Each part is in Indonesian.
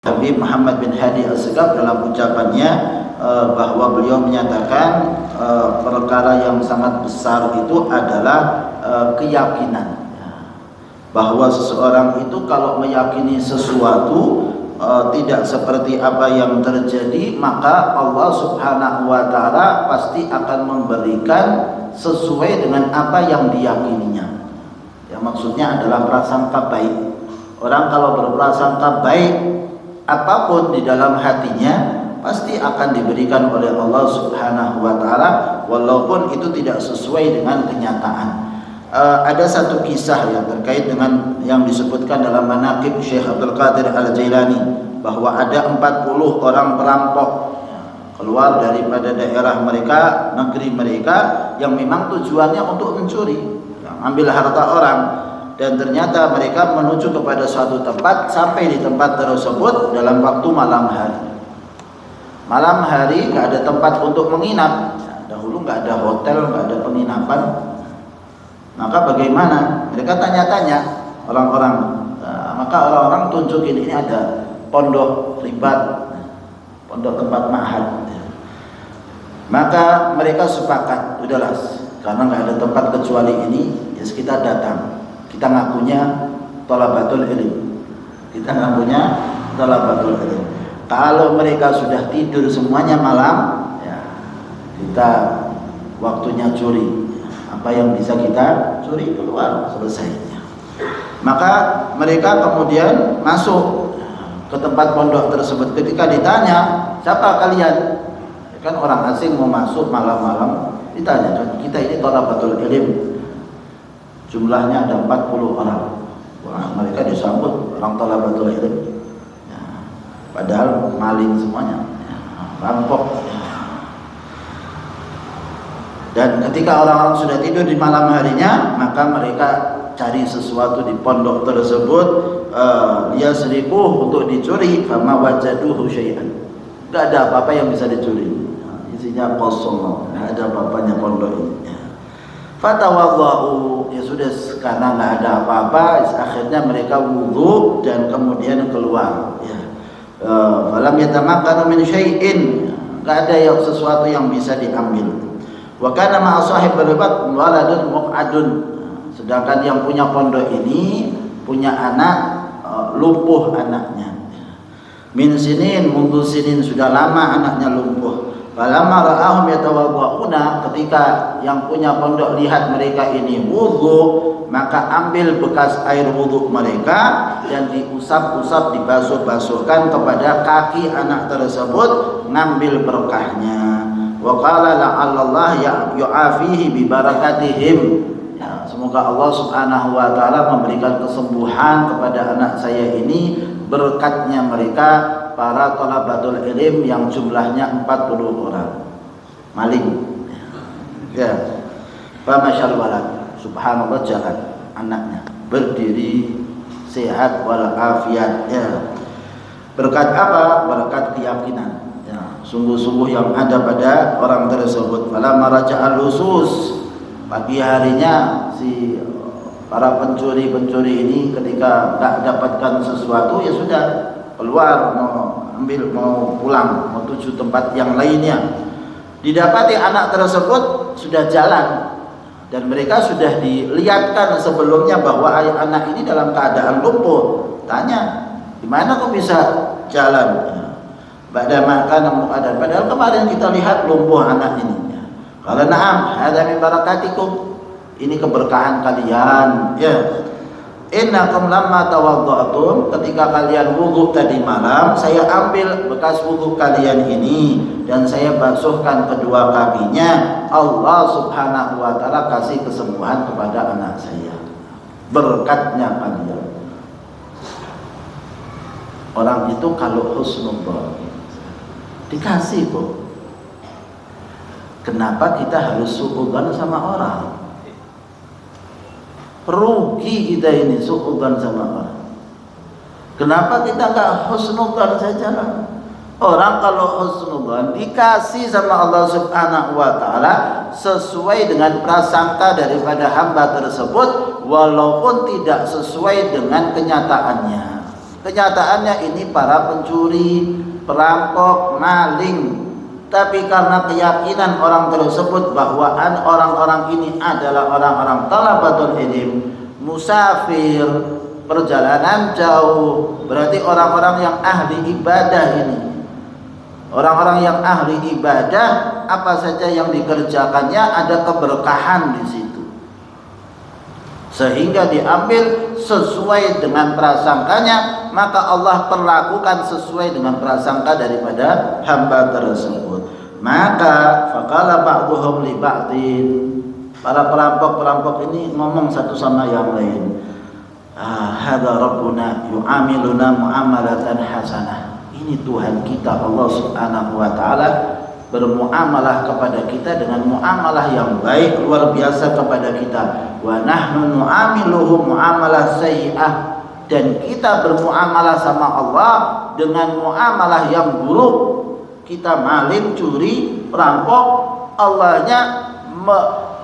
Habib Muhammad bin Hadi Al-Segaf dalam ucapannya bahwa beliau menyatakan perkara yang sangat besar itu adalah keyakinan, bahwa seseorang itu kalau meyakini sesuatu tidak seperti apa yang terjadi, maka Allah Subhanahu wa Ta'ala pasti akan memberikan sesuai dengan apa yang diyakininya. Yang maksudnya adalah prasangka baik. Orang kalau berprasangka baik, apapun di dalam hatinya pasti akan diberikan oleh Allah Subhanahu wa Ta'ala, walaupun itu tidak sesuai dengan kenyataan. Ada satu kisah yang terkait dengan yang disebutkan dalam manaqib Syekh Abdul Qadir Al-Jailani, bahwa ada 40 orang perampok keluar daripada daerah mereka, negeri mereka, yang memang tujuannya untuk mencuri, ambil harta orang. Dan ternyata mereka menuju kepada suatu tempat, sampai di tempat tersebut dalam waktu malam hari. Malam hari nggak ada tempat untuk menginap. Dahulu nggak ada hotel, nggak ada penginapan. Maka bagaimana? Mereka tanya-tanya orang-orang. Maka orang-orang tunjukin, ini ada pondok ribat, pondok tempat ma'had. Maka mereka sepakat, udahlah, karena nggak ada tempat kecuali ini, ya kita datang. Kita ngakunya thalabatul ilm. Kita ngakunya thalabatul ilm. Kalau mereka sudah tidur semuanya malam, ya kita waktunya curi. Apa yang bisa kita curi keluar, selesai. Maka mereka kemudian masuk ke tempat pondok tersebut. Ketika ditanya, siapa kalian? Kan orang asing mau masuk malam-malam, ditanya, kita ini thalabatul ilm. Jumlahnya ada 40 orang. Wah, mereka disambut orang thalabatul ilm. Ya, padahal maling semuanya, ya, rampok. Ya. Dan ketika orang-orang sudah tidur di malam harinya, maka mereka cari sesuatu di pondok tersebut, dia seribu untuk dicuri, fama wajaduhu syai'an. Tidak ada apa-apa yang bisa dicuri. Isinya kosong, tidak ada apa-apanya pondok ini. Fatawadha'u, ya sudah, karena nggak ada apa-apa, akhirnya mereka wudhu dan kemudian keluar. Ya. Falam yatamakkanu min syai'in, nggak ada yang sesuatu yang bisa diambil. Wa kana ma'a sahib ribat waladun muq'adun, sedangkan yang punya pondok ini punya anak lumpuh anaknya. Min sinin mundu sinin, sudah lama anaknya lumpuh. Falamma ra'ahum yatawaddauna, ketika yang punya pondok lihat mereka ini wudu, maka ambil bekas air wudu mereka dan diusap-usap, dibasuh-basuhkan kepada kaki anak tersebut, ngambil berkahnya. Wa qala la'allallah yu'afihi bi barakatihim, ya, semoga Allah Subhanahu wa Ta'ala memberikan kesembuhan kepada anak saya ini berkatnya mereka, para thalabatul ilm yang jumlahnya 40 orang. Maling, ya, famasyal walad, subhanallah, jalan anaknya, berdiri sehat walafiat, ya. Berkat apa? Berkat keyakinan, ya, sungguh-sungguh yang ada pada orang tersebut. Falamma raja'al lusus, pagi harinya si para pencuri-pencuri ini ketika tak dapatkan sesuatu, ya sudah keluar, mau ambil, mau pulang, mau tuju tempat yang lainnya. Didapati anak tersebut sudah jalan, dan mereka sudah dilihatkan sebelumnya bahwa anak ini dalam keadaan lumpuh. Tanya, gimana kok bisa jalan? Ba'da makan muqaddar, padahal kemarin kita lihat lumpuh anak ini. Qala na'am, hadza min barakatikum, ini keberkahan kalian, ya. Innakum lamma tawadda'tum, ketika kalian wudu tadi malam, saya ambil bekas wudu kalian ini dan saya basuhkan kedua kakinya. Allah Subhanahu wa Ta'ala kasih kesembuhan kepada anak saya, berkatnya kalian. Orang itu kalau husnudzon dikasih kok. Kenapa kita harus suudzon sama orang? Rugi kita ini suudzon sama orang. Kenapa kita nggak husnudzon saja? Orang kalau husnudzon dikasih sama Allah Subhanahu wa Ta'ala sesuai dengan prasangka daripada hamba tersebut, walaupun tidak sesuai dengan kenyataannya. Kenyataannya ini para pencuri, perampok, maling. Tapi karena keyakinan orang tersebut bahwa orang-orang ini adalah orang-orang talabatul ilm, musafir, perjalanan jauh, berarti orang-orang yang ahli ibadah ini. Orang-orang yang ahli ibadah, apa saja yang dikerjakannya ada keberkahan di situ, sehingga diambil sesuai dengan prasangkanya, maka Allah perlakukan sesuai dengan prasangka daripada hamba tersebut. Maka faqala ba'dhum li ba'din, para perampok-perampok ini ngomong satu sama yang lain, hadza rabbuna yu'amiluna muamalatan hasanah. Ini Tuhan kita Allah Subhanahu wa taala bermuamalah kepada kita dengan muamalah yang baik luar biasa kepada kita. Wa nahnu nu'amiluhu muamalah sayyi'ah, dan kita bermuamalah sama Allah dengan muamalah yang buruk. Kita maling, curi, perampok, Allahnya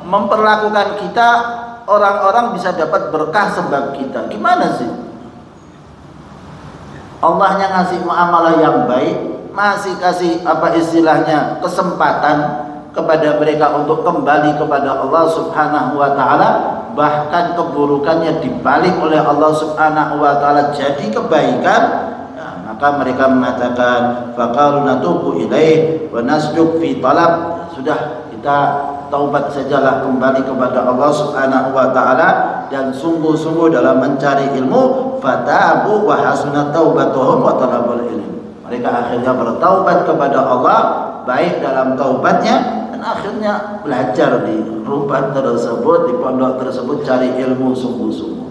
memperlakukan kita, orang-orang bisa dapat berkah sebab kita. Gimana sih? Allahnya ngasih muamalah yang baik, masih kasih apa istilahnya kesempatan kepada mereka untuk kembali kepada Allah Subhanahu wa taala, bahkan keburukannya dibalik oleh Allah Subhanahu wa taala jadi kebaikan. Maka mereka mengatakan faqalu natubu ilaih wa nasjuk fi talab, sudah kita taubat sajalah kembali kepada Allah Subhanahu wa taala dan sungguh-sungguh dalam mencari ilmu. Fatabu wa hasunat taubatuhum wa talabul ilm, mereka akhirnya bertaubat kepada Allah, baik dalam taubatnya dan akhirnya belajar di rumah tersebut, di pondok tersebut, cari ilmu sungguh-sungguh.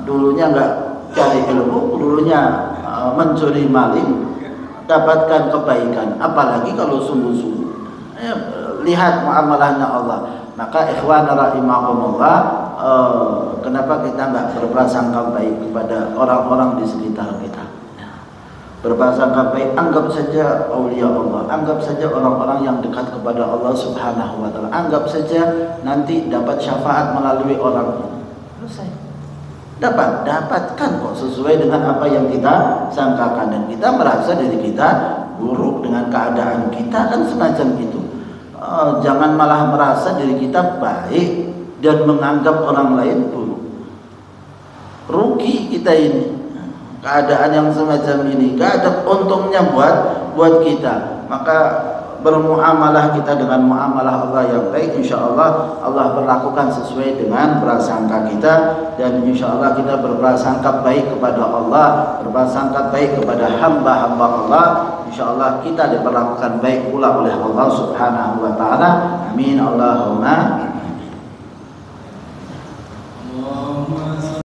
Dulunya enggak cari ilmu, dulunya mencuri maling, dapatkan kebaikan, apalagi kalau sungguh-sungguh. Lihat muamalahnya Allah. Maka ikhwan rahimahumullah, kenapa kita enggak berprasangka baik kepada orang-orang di sekitar kita? Berprasangka baik, anggap saja aulia Allah, anggap saja orang-orang yang dekat kepada Allah Subhanahu wa taala, anggap saja nanti dapat syafaat melalui orang ini. Selesai. Dapatkan kok sesuai dengan apa yang kita sangkakan, dan kita merasa diri kita buruk dengan keadaan kita dan semacam itu. Jangan malah merasa diri kita baik dan menganggap orang lain buruk. Rugi kita ini, keadaan yang semacam ini gak ada untungnya buat kita. Maka bermuamalah kita dengan muamalah Allah yang baik, insya Allah Allah berlakukan sesuai dengan prasangka kita, dan insya Allah kita berprasangka baik kepada Allah, berprasangka baik kepada hamba-hamba Allah, insya Allah kita diperlakukan baik pula oleh Allah Subhanahu wa taala. Amin Allahumma